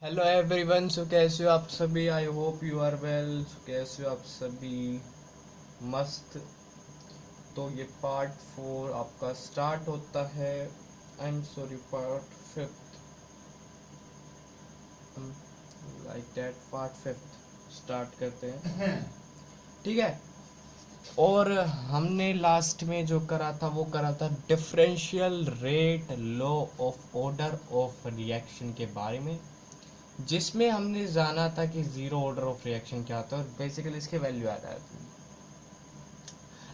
Hello everyone. सो कैसे हो आप सभी? I hope you are well. कैसे हो आप सभी? मस्त। तो ये पार्ट 4 आपका स्टार्ट होता है। I am sorry, part 5 like that. Part 5 start करते हैं, ठीक है। और हमने लास्ट में जो करा था वो करा था differential rate law of order of reaction के बारे में, जिसमें हमने जाना था कि जीरो ऑर्डर ऑफ रिएक्शन क्या होता है और बेसिकली इसके वैल्यू आता है।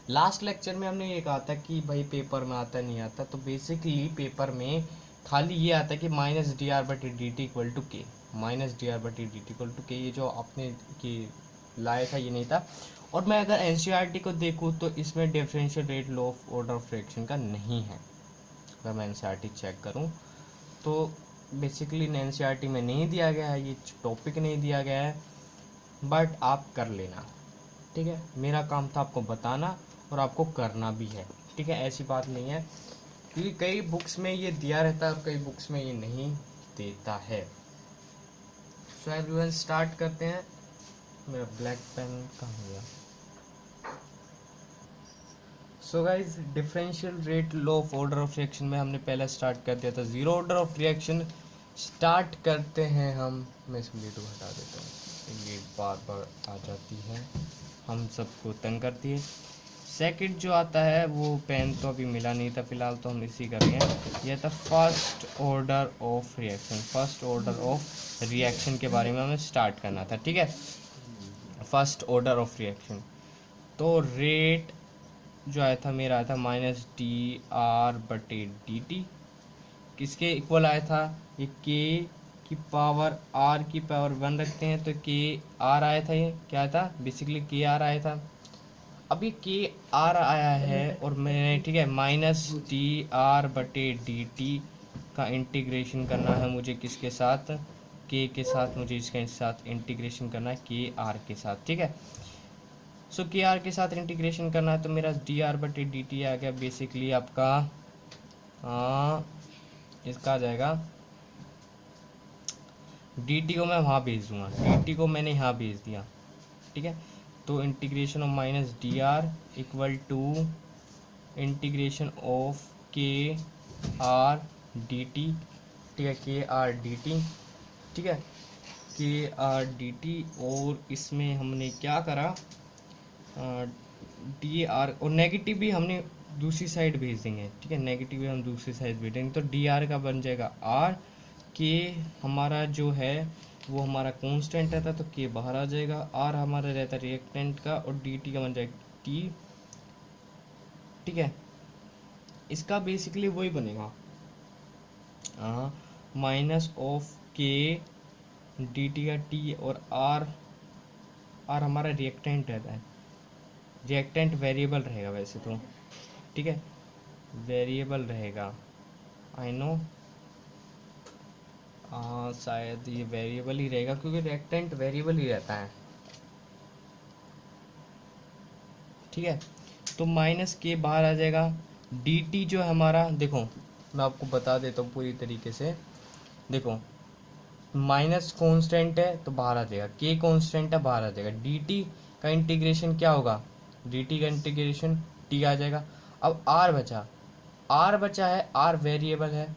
लास्ट लेक्चर में हमने ये कहा था कि भाई पेपर में आता नहीं आता, तो बेसिकली पेपर में खाली ये आता है कि माइनस डी आर बटी डी टी इक्वल टू के। माइनस डी आर बटी D T equal to K, ये जो आपने कि लाया था ये नहीं था। और मैं अगर एनसीईआरटी को देखूँ तो इसमें differential rate law of order of reaction का नहीं है। अगर मैं एनसीईआरटी चेक करूँ तो बेसिकली एनसीईआरटी में नहीं दिया गया है, ये टॉपिक नहीं दिया गया है, बट आप कर लेना, ठीक है। मेरा काम था आपको बताना और आपको करना भी है, ठीक है। ऐसी बात नहीं है, क्योंकि कई बुक्स में ये दिया रहता है और कई बुक्स में ये नहीं देता है। सो एवरीवन स्टार्ट करते हैं। मेरा ब्लैक पेन कहाँ गया? So guys, differential rate law of order of reaction में हमने पहले स्टार्ट कर दिया था zero order of reaction. Start करते हैं हम। मैं इस लीड को हटा देता हूँ, ये बार बार आ जाती है, हम सबको तंग करती है। सेकंड जो आता है वो पेन तो अभी मिला नहीं था फिलहाल, तो हम इसी कर रहे हैं। यह था first order of reaction. First order of reaction के बारे में हमें स्टार्ट करना था, ठीक है। फर्स्ट ऑर्डर ऑफ रिएक्शन, तो रेट जो आया था मेरा आया था माइनस डी आर बटे डी टी। किसके इक्वल आया था? ये के की पावर आर की पावर 1 रखते हैं तो के आर आया था। ये क्या आया था? बेसिकली के आर आया था। अब ये के आर आया है और मैंने, ठीक है, माइनस डी आर बटे डी टी का इंटीग्रेशन करना है मुझे। किसके साथ? के साथ मुझे इसके साथ इंटीग्रेशन करना है, के आर के साथ, ठीक है। सो के आर के साथ इंटीग्रेशन करना है तो मेरा डी आर बटे डी टी आ गया बेसिकली आपका। इसका आ जाएगा डी टी को मैं वहाँ भेज दूंगा, डी टी को मैंने यहाँ भेज दिया, ठीक है। तो integration of minus D R equal to integration of K R D T, ठीक है, के आर डी टी, ठीक है, के आर डी टी। और इसमें हमने क्या करा, डी आर और नेगेटिव भी हमने दूसरी साइड भेज देंगे, ठीक है। नेगेटिव भी हम दूसरी साइड भेज देंगे तो डी आर का बन जाएगा आर। के हमारा जो है वो हमारा कांस्टेंट रहता तो के बाहर आ जाएगा। आर हमारा रहता रिएक्टेंट का और डी टी का बन जाएगा टी, ठीक है। इसका बेसिकली वही बनेगा, माइनस ऑफ के डी टी का टी और आर। आर हमारा रिएक्टेंट रहता है, रिएक्टेंट वेरिएबल रहेगा वैसे तो, ठीक है, वेरिएबल रहेगा। आई नो, शायद ये वेरिएबल ही रहेगा क्योंकि रिएक्टेंट वेरिएबल ही रहता है, ठीक है। तो माइनस के बाहर आ जाएगा। डी टी जो है हमारा, देखो मैं आपको बता देता हूँ पूरी तरीके से। देखो, माइनस कॉन्स्टेंट है तो बाहर आ जाएगा, के कॉन्स्टेंट है बाहर आ जाएगा। डी टी का इंटीग्रेशन क्या होगा? डी टी का इंटीग्रेशन टी आ जाएगा। अब आर बचा, आर बचा है, आर वेरिएबल है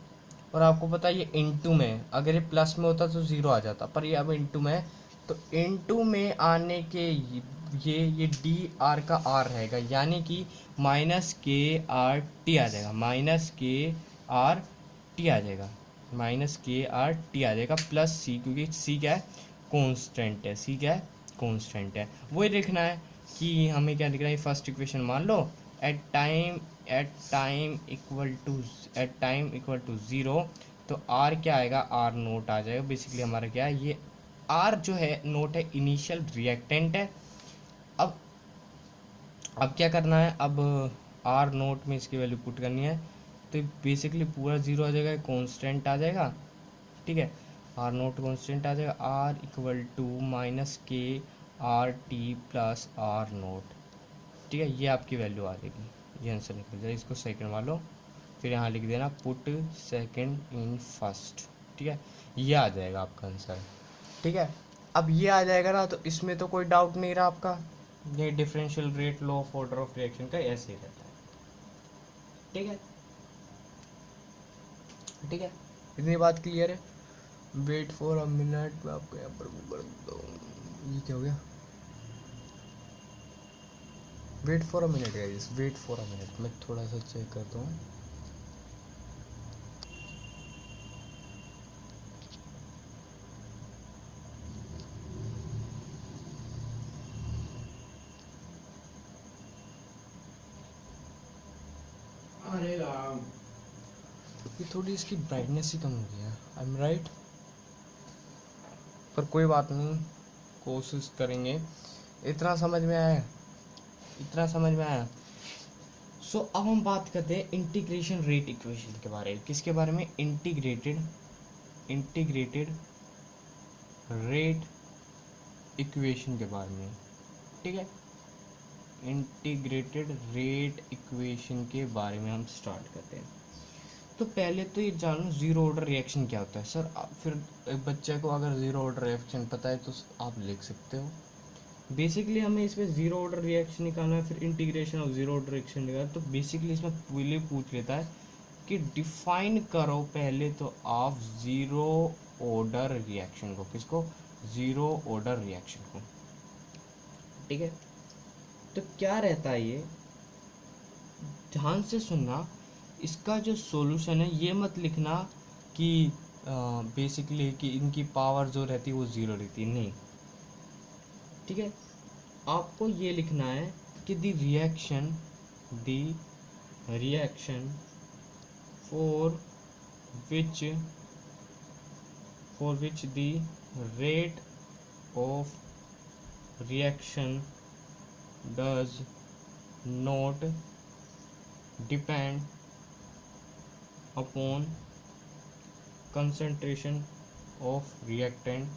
और आपको पता है ये इनटू में है। अगर ये प्लस में होता तो जीरो आ जाता, पर ये अब इनटू में है तो इनटू में आने के ये डी आर का आर रहेगा, यानी कि माइनस के आर टी आ जाएगा, माइनस के आर टी आ जाएगा, माइनस के आर टी आ जाएगा प्लस सी, क्योंकि सी क्या है? कॉन्स्टेंट है। सी क्या है? कॉन्स्टेंट है। वही देखना है कि हमें क्या दिख रहा है। फर्स्ट इक्वेशन मान लो, at time at time equal to zero, तो आर क्या आएगा? आर नोट आ जाएगा। बेसिकली हमारा क्या है, ये आर जो है नोट है, इनिशियल रिएक्टेंट है। अब अब क्या करना है, अब आर नोट में इसकी वैल्यू पुट करनी है तो बेसिकली पूरा जीरो आ जाएगा, कांस्टेंट आ जाएगा, ठीक है। आर नोट कांस्टेंट आ जाएगा, R equal to minus K R T plus are note, ठीक है। ये आपकी वैल्यू आ जाएगी, ये आंसर निकल जाए। इसको सेकंड वालो, फिर यहाँ लिख देना पुट सेकंड इन फर्स्ट, ठीक है, ये आ जाएगा आपका आंसर। ठीक है, अब ये आ जाएगा ना, तो इसमें तो कोई डाउट नहीं रहा आपका, ये differential rate law of order of reaction का ऐसे ही रहता है। ठीक है, ठीक है, इतनी बात क्लियर है। वेट फॉर अ मिनट, मैं आपको यहाँ पर वो कर देता हूँ। ये क्या हो गया, wait for a minute guys, wait for a minute, मैं थोड़ा सा चेक करता हूँ। अरे राम, ये थोड़ी इसकी ब्राइटनेस ही कम हो गई है, आई एम राइट, पर कोई बात नहीं, कोशिश करेंगे। इतना समझ में आया, इतना समझ में आया। सो अब हम बात करते हैं इंटीग्रेशन रेट इक्वेशन के बारे में। किसके बारे में, इंटीग्रेटेड रेट इक्वेशन के बारे में। ठीक है, इंटीग्रेटेड रेट इक्वेशन के बारे में हम स्टार्ट करते हैं। तो पहले तो ये जानो जीरो ऑर्डर रिएक्शन क्या होता है सर। फिर एक बच्चे को अगर जीरो ऑर्डर रिएक्शन पता है तो आप लिख सकते हो। बेसिकली हमें इसमें जीरो ऑर्डर रिएक्शन निकालना है, फिर integration of zero order reaction निकालना है। तो बेसिकली इसमें पहले पूछ लेता है कि डिफाइन करो पहले तो आप जीरो ऑर्डर रिएक्शन को। किसको, जीरो ऑर्डर रिएक्शन को। ठीक है, तो क्या रहता है ये, ध्यान से सुनना। इसका जो सॉल्यूशन है ये मत लिखना कि बेसिकली कि इनकी पावर जो रहती है वो ज़ीरो रहती है, नहीं। ठीक है, आपको ये लिखना है कि the reaction for which the rate of reaction does not depend upon concentration of reactant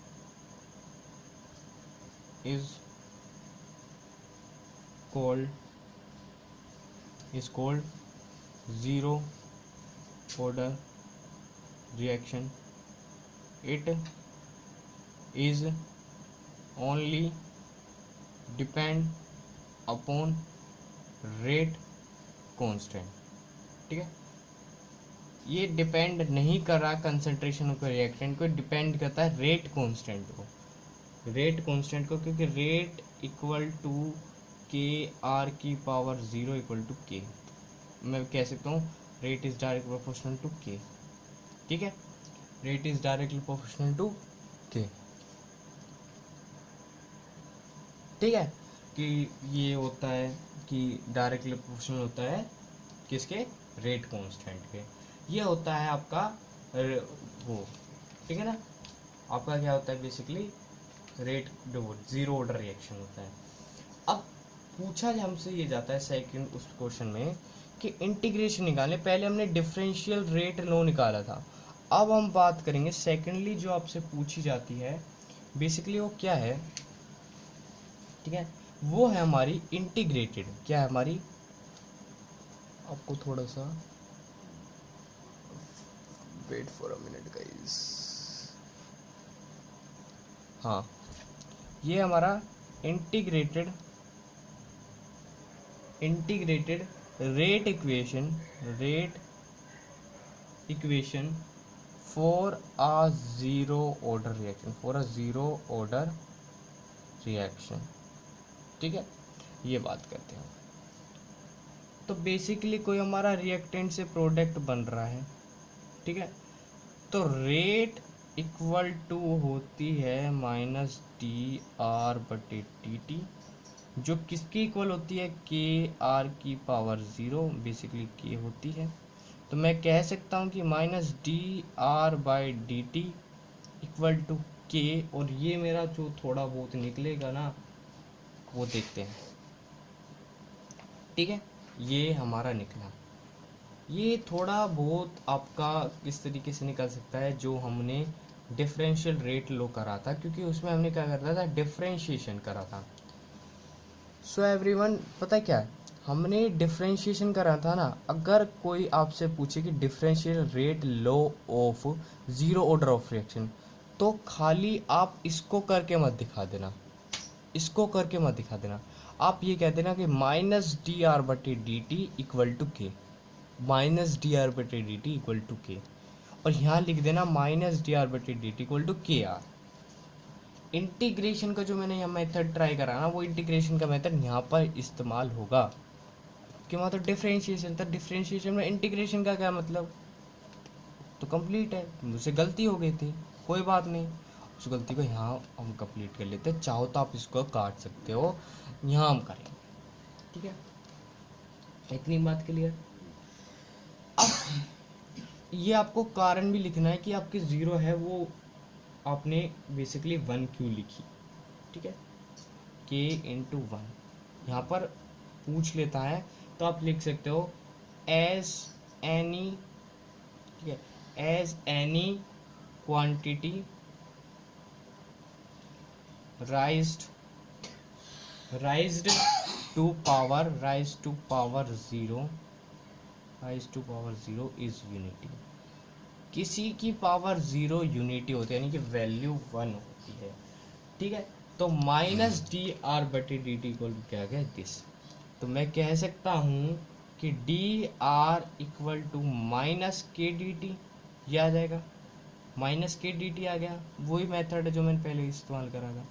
is called zero order reaction. It is only depend upon rate constant. ठीक है, ये डिपेंड नहीं कर रहा कंसंट्रेशन ऑफ रिएक्टेंट को, depend करता है rate constant को, क्योंकि rate equal to K R की power zero equal to K. मैं कह सकता हूँ rate is directly proportional to K. ठीक है, rate is directly proportional to K. ठीक है, कि ये होता है कि डायरेक्टली प्रोपोर्शनल होता है किसके, रेट कांस्टेंट के। ये होता है आपका वो, ठीक है ना, आपका क्या होता है basically rate zero order reaction होता है। अब पूछा हमसे ये जाता है सेकंड उस क्वेश्चन में कि इंटीग्रेशन निकालने, पहले हमने डिफरेंशियल रेट लॉ निकाला था। अब हम बात करेंगे सेकेंडली जो आपसे पूछी जाती है बेसिकली वो क्या है। ठीक है, वो है हमारी इंटीग्रेटेड, क्या है हमारी, आपको थोड़ा सा wait for a minute guys. हाँ, ये हमारा integrated rate equation for a zero order reaction. ठीक है, ये बात करते हैं। तो बेसिकली कोई हमारा रिएक्टेंट से प्रोडक्ट बन रहा है। ठीक है, तो रेट इक्वल टू होती है माइनस डी आर बटे टी टी, जो किसकी इक्वल होती है, के आर की पावर ज़ीरो, बेसिकली के होती है। तो मैं कह सकता हूँ कि minus D R by D T equal to K, और ये मेरा जो थोड़ा बहुत निकलेगा ना वो देखते हैं। ठीक है, ये हमारा निकला। ये थोड़ा बहुत आपका किस तरीके से निकल सकता है, जो हमने डिफरेंशियल रेट लो करा था, क्योंकि उसमें हमने क्या करता था, डिफरेंशिएशन करा था। सो एवरीवन, पता है क्या है, हमने डिफरेंशिएशन करा था ना, अगर कोई आपसे पूछे कि differential rate law of zero order of reaction, तो खाली आप इसको करके मत दिखा देना, इसको करके मत दिखा देना। आप ये कह देना कि माइनस डी आर बटे डी टी इक्वल टू के, माइनस डी आर बटे D T equal to K, और यहाँ लिख देना माइनस डी आर बटे D T equal to K are. Integration का जो मैंने यहाँ मेथड ट्राई करा ना, वो इंटीग्रेशन का मेथड यहाँ पर इस्तेमाल होगा, कि वहाँ तो डिफरेंशिएशन था, डिफरेंशिएशन में इंटीग्रेशन का क्या मतलब, तो कंप्लीट है। मुझसे गलती हो गई थी, कोई बात नहीं, उस गलती को यहाँ हम कंप्लीट कर लेते हैं। चाहो तो आप इसको काट सकते हो, यहाँ हम करेंगे, ठीक है, इतनी बात क्लियर। अब ये आपको कारण भी लिखना है कि आपकी ज़ीरो है वो आपने बेसिकली 1 क्यों लिखी, ठीक है, के इंटू 1 यहाँ पर पूछ लेता है, तो आप लिख सकते हो एज एनी, ठीक है, as any quantity raised to power zero is unity. किसी की पावर ज़ीरो यूनिटी होती है, यानी कि वैल्यू 1 होती है, ठीक है। तो माइनस डी आर बटे डी टी इक्वल टू क्या गया दिस, तो मैं कह सकता हूँ कि D R equal to minus K D T, ये आ जाएगा, माइनस के डी टी आ गया, वही मेथड है जो मैंने पहले इस्तेमाल करा था।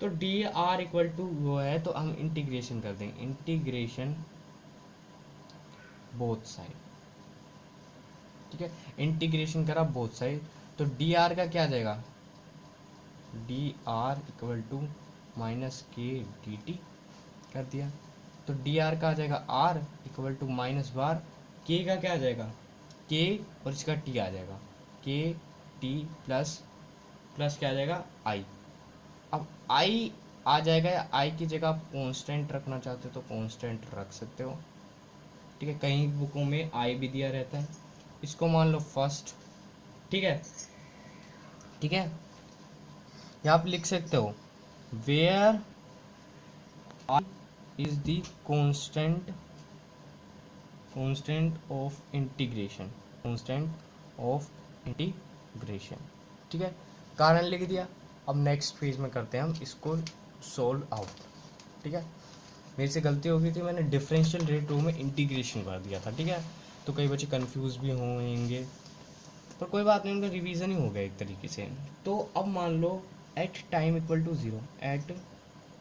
तो डी आर इक्वल टू वो है, तो हम इंटीग्रेशन कर देंगे, इंटीग्रेशन बोथ साइड, ठीक है, इंटीग्रेशन करा बोथ साइड, तो डी आर का क्या आ जाएगा, D R equal to minus K D T कर दिया, तो डी आर का आ जाएगा R equal to minus bar, K का क्या आ जाएगा के, और इसका टी आ जाएगा के टी प्लस प्लस क्या आ जाएगा आई। अब आई आ जाएगा, या आई की जगह आप कांस्टेंट रखना चाहते हो तो कांस्टेंट रख सकते हो, ठीक है, कई बुकों में आई भी दिया रहता है, इसको मान लो फर्स्ट, ठीक है, ठीक है, यहाँ आप लिख सकते हो where I is the constant of integration, constant of integration, ठीक है, कारण लिख दिया। अब नेक्स्ट फेज में करते हैं हम इसको सोल्व आउट, ठीक है। मेरे से गलती हो गई थी, मैंने डिफरेंशियल रेट रो में इंटीग्रेशन कर दिया था, ठीक है, तो कई बच्चे कंफ्यूज भी होंगे, पर कोई बात नहीं, उनका रिवीजन ही हो गया एक तरीके से। तो अब मान लो at time equal to zero, at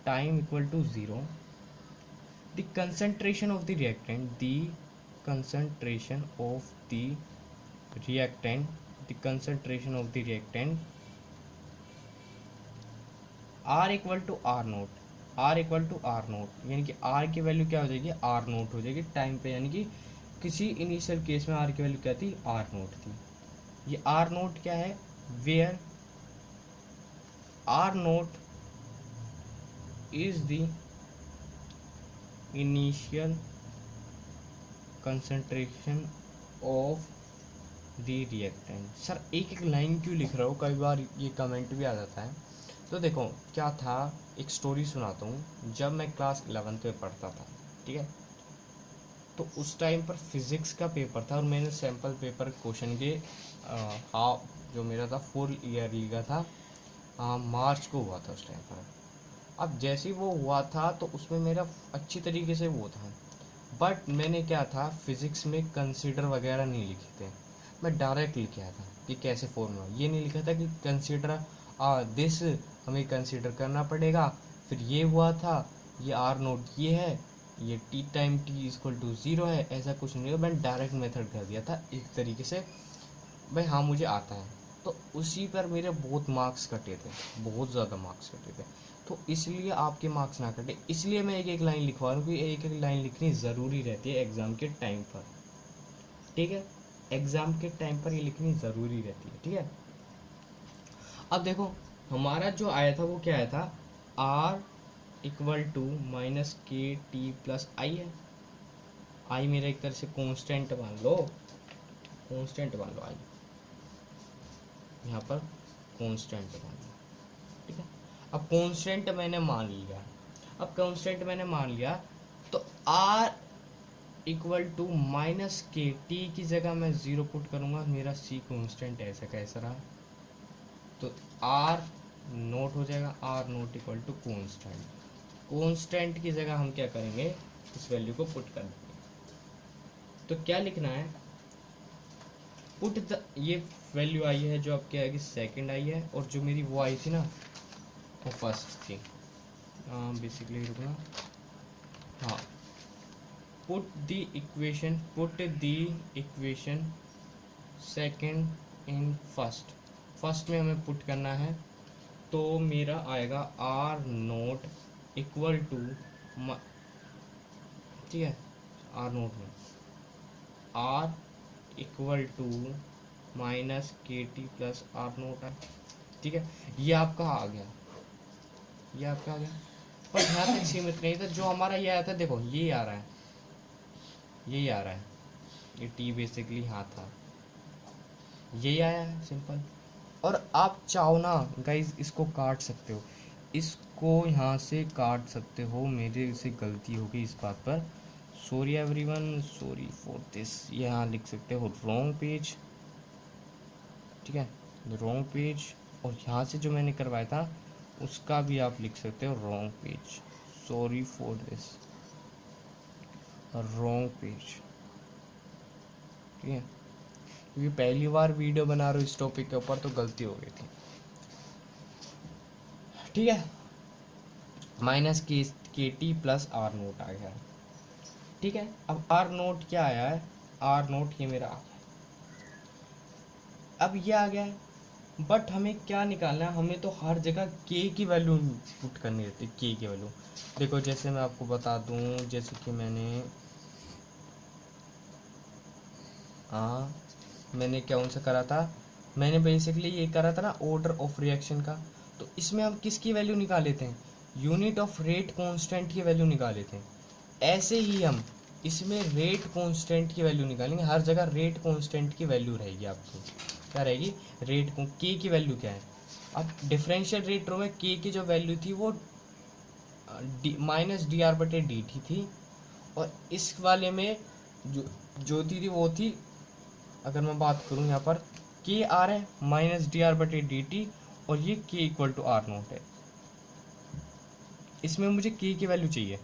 time equal to zero the concentration of the reactant, the concentration of the reactant, the concentration of the reactant R equal to R nought, R equal to R nought, यानी कि are की value क्या हो जाएगी, are nought हो जाएगी time पे, यानी कि किसी इनिशियल केस में आर की वैल्यू क्या थी, आर नोट थी। ये आर नोट क्या है, where R nought is the initial concentration of the reactant. Sir एक एक लाइन क्यों लिख रहा हूँ, कई बार ये कमेंट भी आ जाता है। तो देखो क्या था, एक स्टोरी सुनाता हूँ। जब मैं क्लास 11th में पढ़ता था, ठीक है, तो उस टाइम पर फिज़िक्स का पेपर था, और मैंने सैम्पल पेपर क्वेश्चन के जो मेरा था 4 ईयरली का था, मार्च को हुआ था उस टाइम पर। अब जैसे ही वो हुआ था तो उसमें मेरा अच्छी तरीके से वो था, बट मैंने क्या था, फिज़िक्स में कंसीडर वगैरह नहीं लिखे थे, मैं डायरेक्ट लिख आया था कि कैसे फॉर्मूला, ये नहीं लिखा था कि कंसीडर दिस हमें कंसीडर करना पड़ेगा, फिर ये हुआ था, ये आर नोट ये है, ये T time T equal to zero है, ऐसा कुछ नहीं है, मैंने डायरेक्ट मेथड कर दिया था एक तरीके से, भाई हाँ मुझे आता है। तो उसी पर मेरे बहुत मार्क्स कटे थे, बहुत ज़्यादा मार्क्स कटे थे, तो इसलिए आपके मार्क्स ना कटे, इसलिए मैं एक एक लाइन लिखवा रहा हूँ, क्योंकि एक एक लाइन लिखनी ज़रूरी रहती है एग्ज़ाम के टाइम पर, ठीक है, एग्ज़ाम के टाइम पर ये लिखनी ज़रूरी रहती है, ठीक है। अब देखो हमारा जो आया था वो क्या आया था, आर इक्वल टू माइनस के टी प्लस आई है, आई मेरा एक तरह से कांस्टेंट मान लो, कांस्टेंट मान लो आई, यहाँ पर कांस्टेंट मान लो, ठीक है। अब कांस्टेंट मैंने मान लिया, अब कांस्टेंट मैंने मान लिया, तो R इक्वल टू माइनस के टी की जगह मैं 0 पुट करूँगा, मेरा C कॉन्स्टेंट ऐसा कैसा रहा, तो R नोट हो जाएगा, R nought equal to constant. Constant की जगह हम क्या करेंगे, इस वैल्यू को पुट कर देंगे। तो क्या लिखना है, पुट द, ये वैल्यू आई है जो आपकी आएगी सेकंड आई है, और जो मेरी वो आई थी ना वो फर्स्ट थी। बेसिकली रुकना, हाँ, put the equation second in first. First में हमें पुट करना है, तो मेरा आएगा आर नोट इक्वल टू, ठीक है, आर नोट में आर इक्वल टू माइनस के टी प्लस आर नोट है, ठीक है। ये आपका आ गया, ये आपका आ गया, पर यहाँ तक सीमित नहीं था। जो हमारा ये आया था, देखो ये आ रहा है, यही आ रहा है, ये टी बेसिकली यहाँ था, यही आया है सिंपल। और आप चाहो ना गाइज इसको काट सकते हो, इसको यहाँ से काट सकते हो, मेरे से गलती हो गई इस बात पर, sorry everyone, sorry for this. यहाँ लिख सकते हो रॉन्ग पेज, ठीक है, रॉन्ग पेज, और यहाँ से जो मैंने करवाया था उसका भी आप लिख सकते हो wrong page, sorry for this, wrong page, ठीक है, क्योंकि पहली बार वीडियो बना रहा हूँ इस टॉपिक के ऊपर तो गलती हो गई थी, ठीक है। माइनस के टी प्लस आर नोट आ गया, ठीक है। अब आर नोट क्या आया है, आर नोट ये मेरा आ गया, अब ये आ गया है, बट हमें क्या निकालना है, हमें तो हर जगह के की वैल्यू पुट करनी रहती है, के की वैल्यू। देखो जैसे मैं आपको बता दूं, जैसे कि मैंने कौन सा करा था, मैंने बेसिकली ये करा था ना ऑर्डर ऑफ रिएक्शन का। तो इसमें हम किसकी वैल्यू निकाल लेते हैं, यूनिट ऑफ रेट कांस्टेंट की वैल्यू निकाल लेते हैं। ऐसे ही हम इसमें रेट कांस्टेंट की वैल्यू निकालेंगे, हर जगह रेट कांस्टेंट की वैल्यू रहेगी आपकी, क्या रहेगी, रेट को के की वैल्यू क्या है। अब डिफरेंशियल रेट रो में के की जो वैल्यू थी वो माइनस डी आर बटे डी टी थी, और इस वाले में जो थी वो थी, अगर मैं बात करूं यहाँ पर, के आर है माइनस डी आर बटे डी टी, और ये के इक्वल टू आर नोट है। इसमें मुझे के की वैल्यू चाहिए,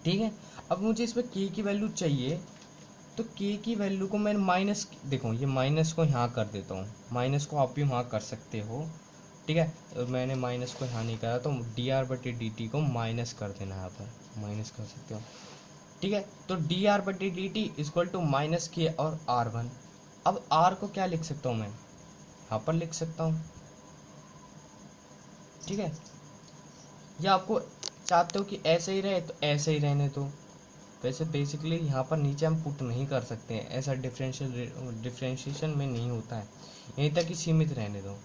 ठीक है। अब मुझे इसमें के की वैल्यू चाहिए, तो के की वैल्यू को मैं माइनस, देखो ये माइनस को यहाँ कर देता हूँ, माइनस को आप भी वहाँ कर सकते हो, ठीक है। और मैंने माइनस को यहाँ नहीं करा, तो डी आर बटे डी टी को माइनस कर देना, यहाँ पर माइनस कर सकते हो, ठीक है। तो डी आर बटे D T equal to minus K और आर वन। अब आर को क्या लिख सकता हूँ मैं, यहाँ पर लिख सकता हूँ, ठीक है। या आपको चाहते हो कि ऐसे ही रहे तो ऐसे ही रहने दो, वैसे बेसिकली यहाँ पर नीचे हम पुट नहीं कर सकते हैं, ऐसा डिफ्रेंशिएशन में नहीं होता है, यहीं तक ही सीमित रहने दो,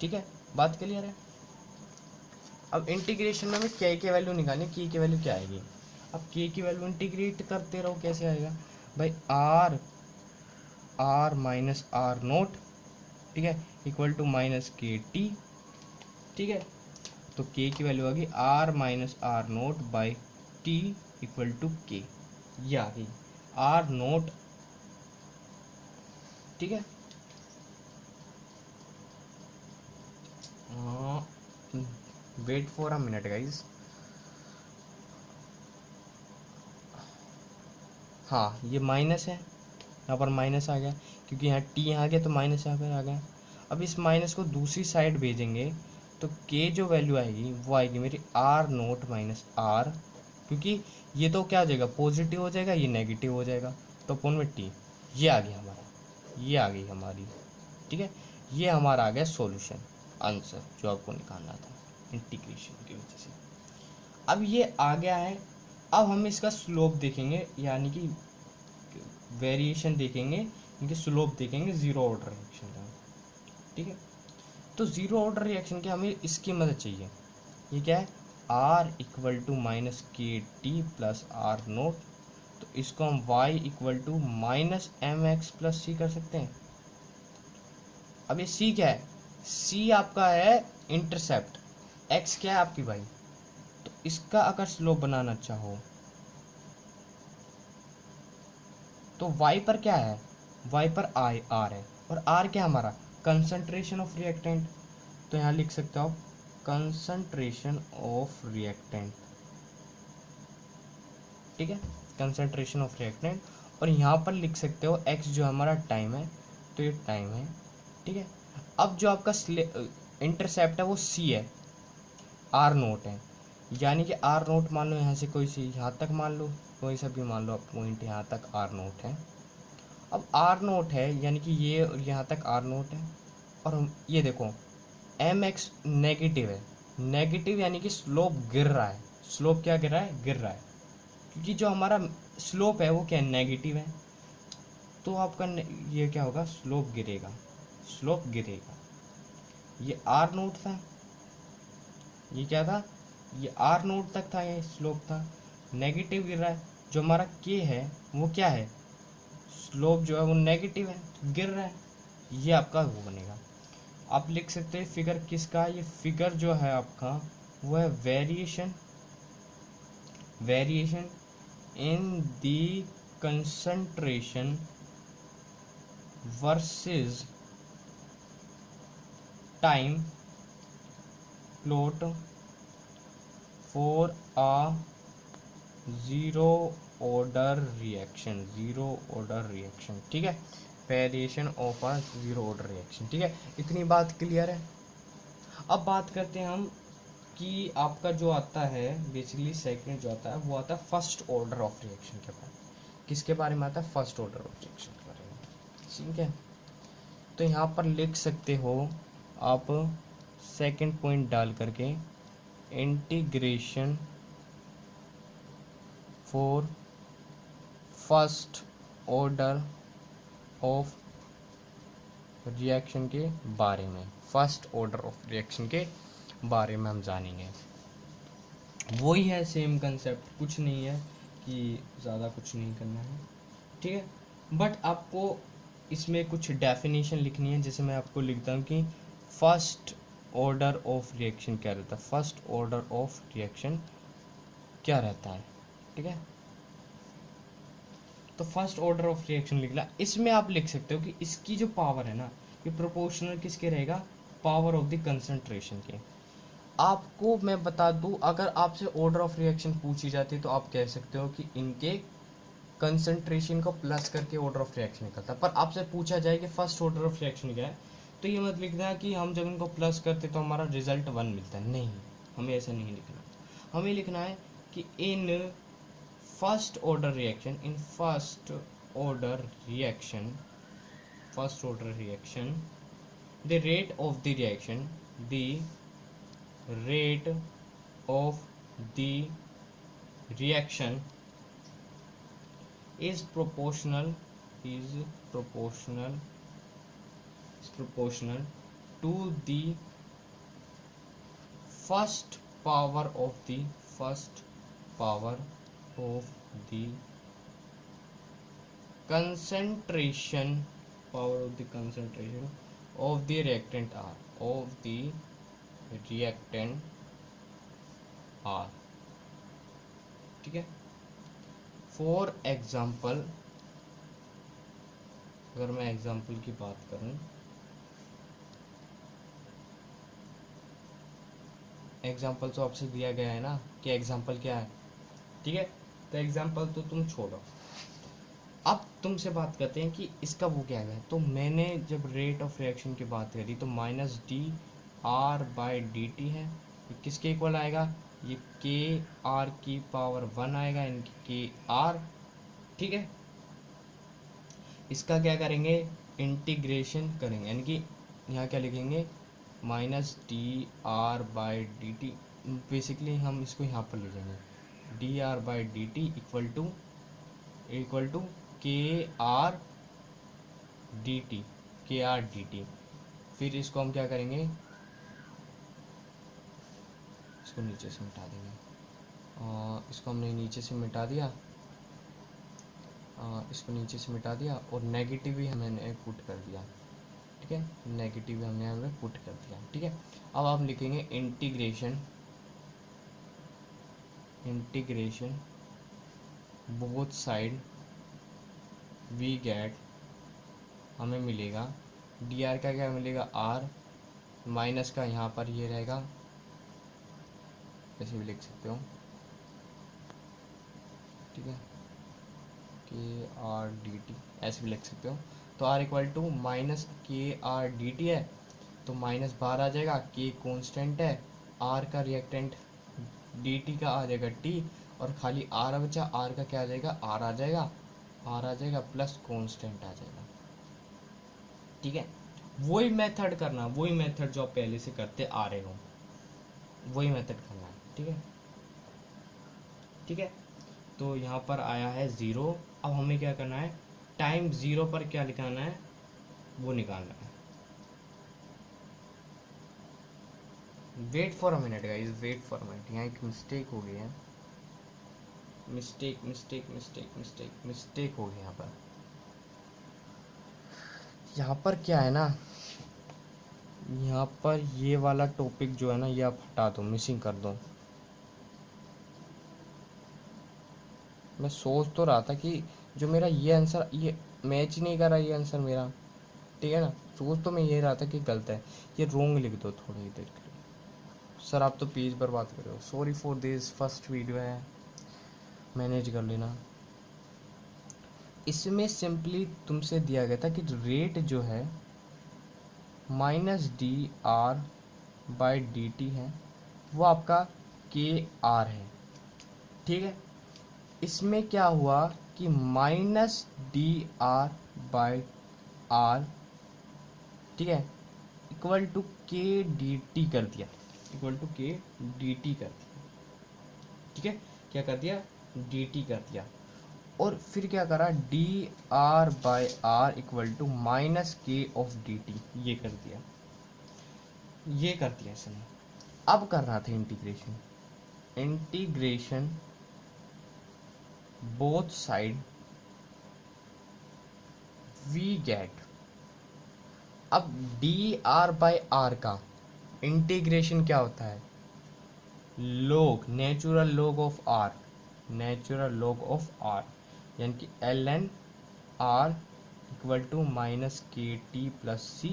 ठीक है, बात क्लियर है। अब इंटीग्रेशन में हमें के की वैल्यू निकालनी, के की वैल्यू क्या आएगी, अब के की वैल्यू इंटीग्रेट करते रहो, कैसे आएगा भाई, आर माइनस आर नोट, ठीक है, इक्वल टू माइनस के टी, ठीक है। तो के की वैल्यू आ गई R minus R nought by T equal to K, ये आ गई आर नोट, ठीक है। Wait for a minute guys, हाँ ये माइनस है, यहाँ पर माइनस आ गया, क्योंकि यहाँ टी यहाँ आ गया तो माइनस यहाँ पर आ गया। अब इस माइनस को दूसरी साइड भेजेंगे, तो के जो वैल्यू आएगी वो आएगी मेरी आर नोट माइनस आर, क्योंकि ये तो क्या हो जाएगा, पॉजिटिव हो जाएगा, ये नेगेटिव हो जाएगा, तो अपन में टी, ये आ गया हमारा, ये आ गई हमारी, ठीक है। ये हमारा आ गया सॉल्यूशन, आंसर जो आपको निकालना था इंटीग्रेशन की वजह से। अब ये आ गया है, अब हम इसका स्लोप देखेंगे, यानी कि वेरिएशन देखेंगे, इनके स्लोप देखेंगे जीरो ऑर्डर रिएक्शन का, ठीक है। तो जीरो ऑर्डर रिएक्शन के हमें इसकी मदद चाहिए, ये क्या है, आर इक्वल टू माइनस के टी प्लस आर नोट, तो इसको हम y equal to minus m x plus c कर सकते हैं। अब ये c क्या है, c आपका है इंटरसेप्ट, x क्या है आपकी y, तो इसका अगर स्लोप बनाना चाहो तो y पर क्या है, y पर आई आर है, और r क्या हमारा कंसंट्रेशन ऑफ रिएक्टेंट। तो यहाँ लिख सकते हो आप कंसंट्रेशन ऑफ रिएक्टेंट, ठीक है, कंसंट्रेशन ऑफ रिएक्टेंट। और यहाँ पर लिख सकते हो x जो हमारा टाइम है, तो ये टाइम है, ठीक है। अब जो आपका इंटरसेप्ट है वो c है, r नोट है, यानी कि r नोट मान लो यहाँ से कोई सी यहाँ तक मान लो, कोई सा भी मान लो आप पॉइंट यहाँ तक r नोट है। अब r नोट है यानी कि ये और यहाँ तक r नोट है, और ये देखो एम एक्स नेगेटिव है, नेगेटिव यानी कि स्लोप गिर रहा है। स्लोप क्या गिर रहा है, गिर रहा है, क्योंकि जो हमारा स्लोप है वो क्या नेगेटिव है, तो आपका ये क्या होगा, स्लोप गिरेगा, स्लोप गिरेगा। ये आर नोट था, ये क्या था, ये आर नोट तक था, ये स्लोप था, नेगेटिव गिर रहा है। जो हमारा के है वो क्या है, स्लोप जो है वो नेगेटिव है, गिर रहा है, ये आपका वो बनेगा। आप लिख सकते हैं फिगर किसका, ये फिगर जो है आपका वो है variation, variation in the concentration versus time plot for a zero order reaction, zero order reaction, ठीक है, variation of a zero order reaction, ठीक है। इतनी बात क्लियर है। अब बात करते हैं हम कि आपका जो आता है बेसिकली सेकंड जो आता है वो आता है फर्स्ट ऑर्डर ऑफ रिएक्शन के बारे में। किसके बारे में आता है, फर्स्ट ऑर्डर ऑफ रिएक्शन के बारे में, ठीक है। तो यहाँ पर लिख सकते हो आप सेकंड पॉइंट डाल करके integration for first order of reaction के बारे में, फर्स्ट ऑर्डर ऑफ रिएक्शन के बारे में हम जानेंगे। वही है सेम कंसेप्ट, कुछ नहीं है कि ज़्यादा कुछ नहीं करना है, ठीक है। बट आपको इसमें कुछ डेफिनेशन लिखनी है, जैसे मैं आपको लिखता हूँ कि फर्स्ट ऑर्डर ऑफ रिएक्शन क्या रहता है, फर्स्ट ऑर्डर ऑफ रिएक्शन क्या रहता है, ठीक है। तो फर्स्ट ऑर्डर ऑफ रिएक्शन लिखना, इसमें आप लिख सकते हो कि इसकी जो पावर है ना, ये प्रोपोर्शनल किसके रहेगा, पावर ऑफ द कंसंट्रेशन के। आपको मैं बता दूं, अगर आपसे ऑर्डर ऑफ रिएक्शन पूछी जाती है तो आप कह सकते हो कि इनके कंसंट्रेशन को प्लस करके ऑर्डर ऑफ रिएक्शन निकलता है। पर आपसे पूछा जाए कि फर्स्ट ऑर्डर ऑफ रिएक्शन क्या है, तो ये मत लिखना कि हम जब इनको प्लस करते तो हमारा रिजल्ट 1 मिलता है, नहीं, हमें ऐसा नहीं लिखना। हमें लिखना है कि in first order reaction, in first order reaction, first order reaction the rate of the reaction, the rate of the reaction is proportional, is proportional, is proportional to the first power of the, first power of the concentration, power of the concentration of the reactant R, of the reactant R, ठीक है। For example, अगर मैं example की बात करूं, example तो आपसे दिया गया है ना कि एग्जाम्पल क्या है, ठीक है। तो एग्जाम्पल तो तुम छोड़ो, अब तुमसे बात करते हैं कि इसका वो क्या है। तो मैंने जब रेट ऑफ रिएक्शन की बात करी तो minus D R by D T है, ये किसके इक्वल आएगा, ये के आर की पावर 1 आएगा, इनकी के आर, ठीक है। इसका क्या करेंगे, इंटीग्रेशन करेंगे, यानी कि यहाँ क्या लिखेंगे, minus D R by D T, basically हम इसको यहाँ पर लिखेंगे D R by D T equal to K R D T, K R D T. फिर इसको हम क्या करेंगे, इसको नीचे से मिटा देंगे, इसको हमने नीचे से मिटा दिया, इसको नीचे से मिटा दिया, और नेगेटिव भी हमने पुट कर दिया, ठीक है, नेगेटिव भी हमने पुट कर दिया, ठीक है। अब आप लिखेंगे integration, integration both side we get, हमें मिलेगा डी आर का क्या मिलेगा आर, माइनस का यहाँ पर ये रहेगा, ऐसे भी लिख सकते हो, ठीक है, के आर डी टी ऐसे भी लिख सकते हो। तो are equal to minus K R D T है, तो माइनस बाहर आ जाएगा, के कॉन्स्टेंट है, आर का रिएक्टेंट डी टी का आ जाएगा टी, और खाली आर बचा, आर का क्या आ जाएगा आर आ जाएगा, आर आ जाएगा प्लस कॉन्स्टेंट आ जाएगा, ठीक है। वही मेथड करना, वही मेथड जो आप पहले से करते आ रहे हो, वही मेथड करना है, ठीक है, ठीक है। तो यहाँ पर आया है 0। अब हमें क्या करना है, टाइम 0 पर क्या निकालना है, वो निकालना है। Wait for a minute guys, wait for a minute, यहाँ एक मिस्टेक हो गई है, mistake mistake mistake mistake mistake हो गई यहाँ पर क्या है ना, यहाँ पर ये वाला टॉपिक जो है ना, ये आप हटा दो, मिसिंग कर दो। मैं सोच तो रहा था कि जो मेरा ये आंसर, ये मैच ही नहीं कर रहा ये आंसर मेरा, ठीक है ना, सोच तो मैं ये रहा था कि गलत है, ये रोंग लिख दो थोड़ी देर के लिए। सर आप तो पेज बर्बाद कर रहे हो, sorry for this, first video है, मैनेज कर लेना। इसमें सिंपली तुमसे दिया गया था कि रेट जो है minus D R by D T है, वो आपका के आर है, ठीक है। इसमें क्या हुआ कि minus D R by R, ठीक है, equal to K D T कर दिया, equal to K D T कर दिया, ठीक है, क्या कर दिया, डी टी कर दिया। और फिर क्या करा, D R by R equal to minus K of D T, ये कर दिया, ये कर दिया इसने। अब कर रहा था integration, integration both side we get, अब डी आर बाई आर का इंटीग्रेशन क्या होता है, log, natural log of R, natural log of R, यानी कि L N R equal to minus के टी प्लस सी।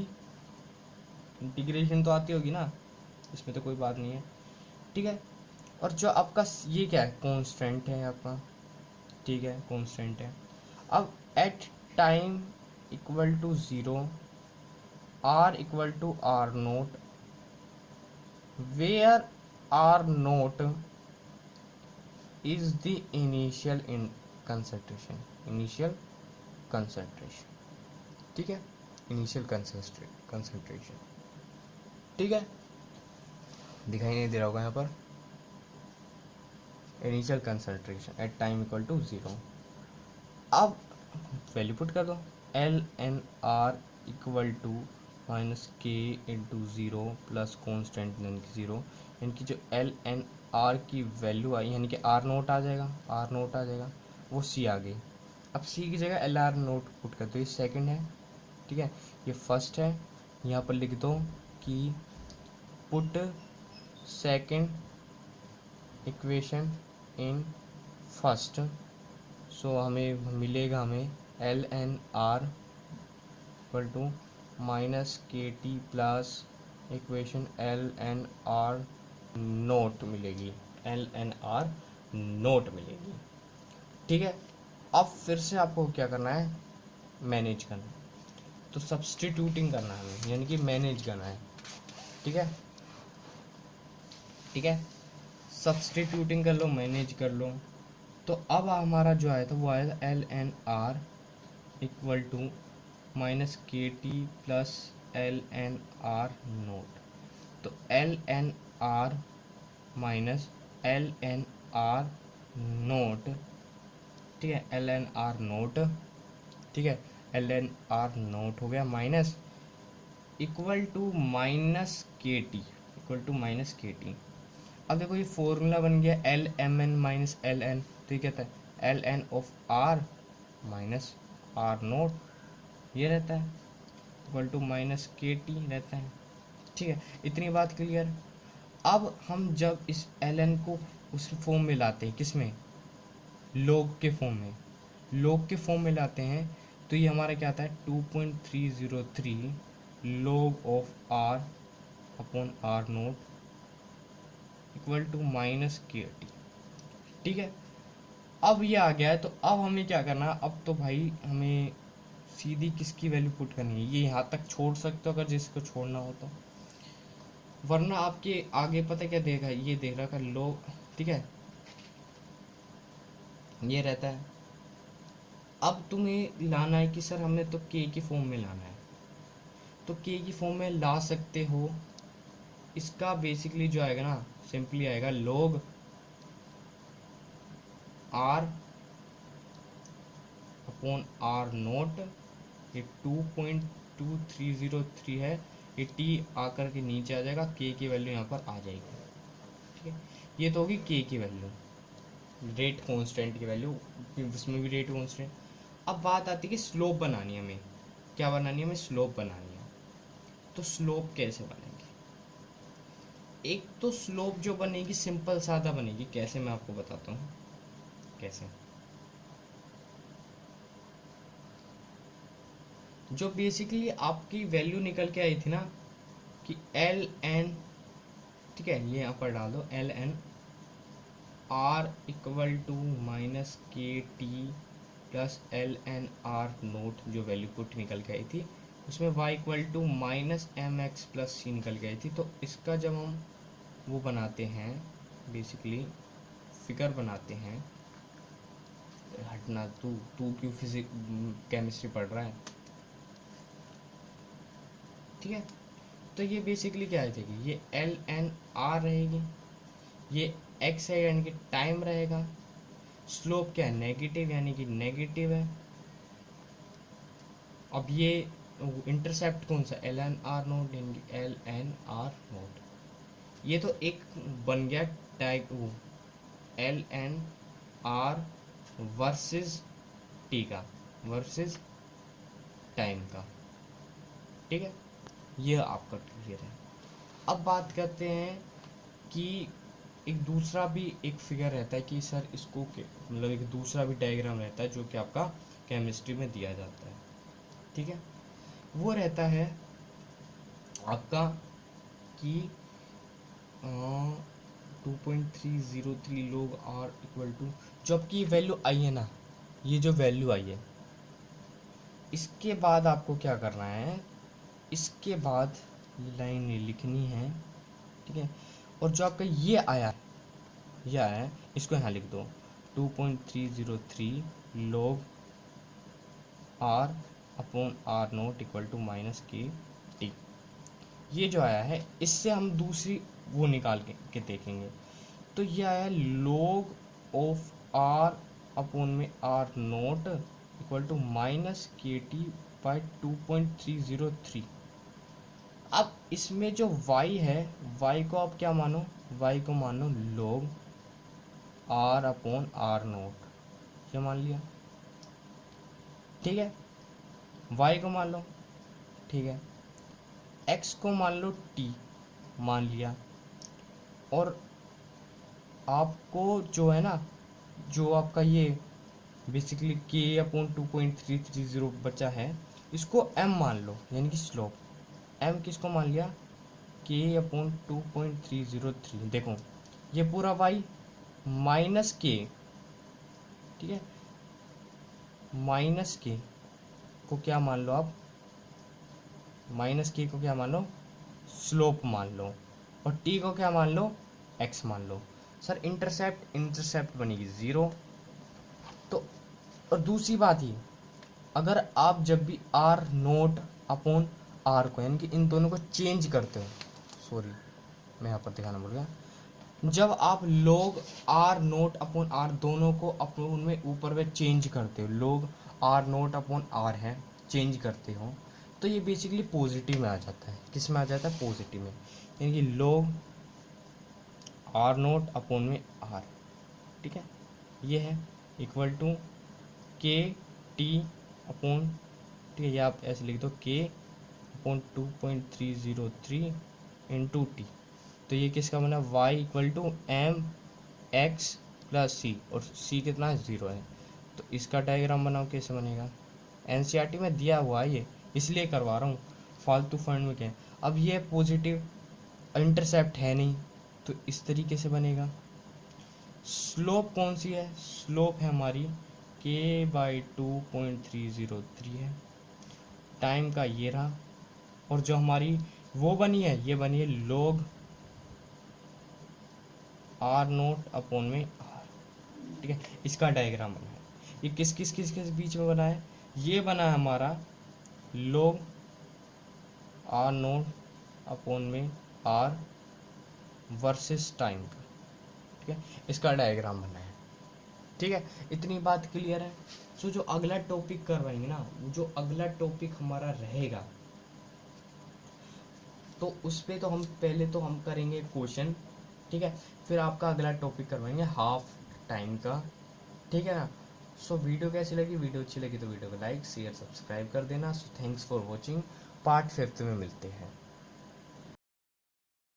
इंटीग्रेशन तो आती होगी ना, इसमें तो कोई बात नहीं है, ठीक है। और जो आपका ये क्या है, कॉन्स्टेंट है आपका, ठीक है, कॉन्स्टेंट है। अब at time equal to 0 R equal to R nought, where R nought is the initial in concentration, initial concentration, ठीक है, इनिशियल कंसंट्रेशन, ठीक है, दिखाई नहीं दे रहा होगा यहाँ पर, initial concentration at time equal to 0। अब वैल्यू पुट कर दो, L N R equal to minus K into 0 plus constant यानी कि 0, यानी कि जो एल एन आर की वैल्यू आई, यानी कि आर नोट आ जाएगा, आर नोट आ जाएगा, वो सी आ गई। अब सी की जगह एल आर नोट पुट कर दो, ये सेकंड है, ठीक है, ये फर्स्ट है, यहाँ पर लिख दो कि put second equation in first, so हमें मिलेगा, हमें l N R equal to minus के T plus equation l N R naught मिलेगी, एल एन आर नोट मिलेगी, ठीक है। अब फिर से आपको क्या करना है, मैनेज करना है, तो सब्सटीट्यूटिंग करना है हमें, यानी कि मैनेज करना है, ठीक है, ठीक है, सब्सटीट्यूटिंग कर लो, मैनेज कर लो। तो अब हमारा जो आया था वो आया था l N R equal to minus के T plus l N R naught, तो l N r minus L N R note, ठीक है, एल एन आर नोट, ठीक है, एल एन आर नोट हो गया माइनस इक्वल टू माइनस के T, equal to minus के टी। अब देखो ये फॉर्मूला बन गया L M N minus L N, तो ये कहता है L N of R minus R note, ये रहता है इक्वल टू माइनस के टी रहता है, ठीक है, इतनी बात क्लियर। अब हम जब इस एल एन को उस फॉर्म में लाते हैं, किस में, लॉग के फॉर्म में, लॉग के फॉर्म में लाते हैं, तो ये हमारा क्या आता है 2.303 log of R upon R note equal to minus के टी। ठीक है, अब ये आ गया है, तो अब हमें क्या करना है, अब तो भाई हमें सीधी किसकी वैल्यू पुट करनी है, ये यहाँ तक छोड़ सकते हो अगर जिसको छोड़ना हो तो, वरना आपके आगे पता क्या देगा, ये देख रहा है लो, ठीक है, ये रहता है। अब तुम्हें लाना है कि सर हमें तो के की फॉर्म में लाना है, तो के की फॉर्म में ला सकते हो। इसका बेसिकली जो आएगा ना, सिंपली आएगा log R upon R note, ये 2.2303 है, ये टी आकर के नीचे आ जाएगा, के की वैल्यू यहाँ पर आ जाएगी। ठीक है, ये तो होगी के की वैल्यू, रेट कांस्टेंट की वैल्यू, उसमें भी रेट कांस्टेंट। अब बात आती है कि स्लोप बनानी है हमें, क्या बनानी है हमें, स्लोप बनानी है। तो स्लोप कैसे बनेगी, एक तो स्लोप जो बनेगी सिंपल सादा बनेगी, कैसे मैं आपको बताता हूँ कैसे। जो बेसिकली आपकी वैल्यू निकल के आई थी ना कि एल एन, ठीक है, ये यहाँ पर डाल दो L N R equal to minus के T plus l N R naught, जो वैल्यू पुट निकल के आई थी, उसमें y equal to minus m x plus c निकल के आई थी। तो इसका जब हम वो बनाते हैं, बेसिकली फिगर बनाते हैं, हटना, तू तू क्यों फिजिक केमिस्ट्री पढ़ रहा है, ठीक है। तो ये बेसिकली क्या है, ये एल एन आर रहेगी, ये एक्स है यानी कि टाइम रहेगा, स्लोप क्या है नेगेटिव यानी कि नेगेटिव है। अब ये इंटरसेप्ट कौन सा, L N R nought, L N R note, ये तो एक बन गया type L N R versus T का, वर्सेस टाइम का, ठीक है, ये आपका क्लियर है। अब बात करते हैं कि एक दूसरा भी एक फिगर रहता है कि सर इसको मतलब एक दूसरा भी डायग्राम रहता है जो कि आपका केमिस्ट्री में दिया जाता है, ठीक है, वो रहता है आपका कि 2.303 log आर इक्वल टू, जो आपकी वैल्यू आई है ना, ये जो वैल्यू आई है, इसके बाद आपको क्या करना है, इसके बाद ये लाइन लिखनी है, ठीक है, और जो आपका ये आया है इसको यहाँ लिख दो 2.303 log R upon R note equal to minus के टी। ये जो आया है इससे हम दूसरी वो निकाल के देखेंगे, तो ये आया log ऑफ आर अपॉन में R note equal to minus के टी बाई 2.303। अब इसमें जो y है, y को आप क्या मानो, y को मानो log R upon R note, ये मान लिया, ठीक है, y को मान लो, ठीक है, x को मान लो t मान लिया, और आपको जो है ना, जो आपका ये बेसिकली k अपॉन 2.330 बचा है, इसको m मान लो यानी कि स्लोप, m किसको मान लिया, k अपॉन 2.303। देखो ये पूरा y माइनस के, ठीक है, माइनस के को क्या मान लो आप, माइनस के को क्या मान लो, स्लोप मान लो, और t को क्या मान लो, x मान लो। सर इंटरसेप्ट बनेगी 0। तो और दूसरी बात ये, अगर आप जब भी आर नोट अपॉन आर को यानी कि इन दोनों को चेंज करते हो, सॉरी मैं यहाँ पर दिखाना भूल गया, जब आप लोग आर नोट अपॉन आर दोनों को अपॉन में ऊपर में चेंज करते हो, लोग आर नोट अपॉन आर है चेंज करते हो, तो ये बेसिकली पॉजिटिव में आ जाता है, किस में आ जाता है, पॉजिटिव में, यानी कि लोग आर नोट अपॉन में आर, ठीक है, ये है इक्वल टू के टी अपॉन, ठीक है, ये आप ऐसे लिख दो के अपॉन 2.303 इंटू टी, तो ये किसका बना y equal to m x plus c, और सी कितना है 0 है। तो इसका डायग्राम बनाओ, कैसे बनेगा? एनसीईआरटी में दिया हुआ है ये, इसलिए करवा रहा हूँ, फालतू फंड में क्या है। अब ये पॉजिटिव इंटरसेप्ट है नहीं, तो इस तरीके से बनेगा। स्लोप कौन सी है? स्लोप है हमारी के बाई 2.303 है। टाइम का ये रहा, और जो हमारी वो बनी है, ये बनी है log आर नोट अपॉन में आर। ठीक है, इसका डायग्राम बना है। ये किस किस किस किस बीच में बना है? ये बना है हमारा log आर नोट अपॉन में आर वर्सेस टाइम का। ठीक है, इसका डायग्राम बना है। ठीक है, इतनी बात क्लियर है। सो जो अगला टॉपिक करवाएंगे ना, जो अगला टॉपिक हमारा रहेगा, तो उस पे तो हम पहले तो हम करेंगे क्वेश्चन। ठीक है, फिर आपका अगला टॉपिक करवाएंगे हाफ टाइम का। ठीक है ना? सो वीडियो कैसी लगी? वीडियो अच्छी लगी तो वीडियो को लाइक शेयर सब्सक्राइब कर देना। So thanks for watching. Part 5 में मिलते हैं।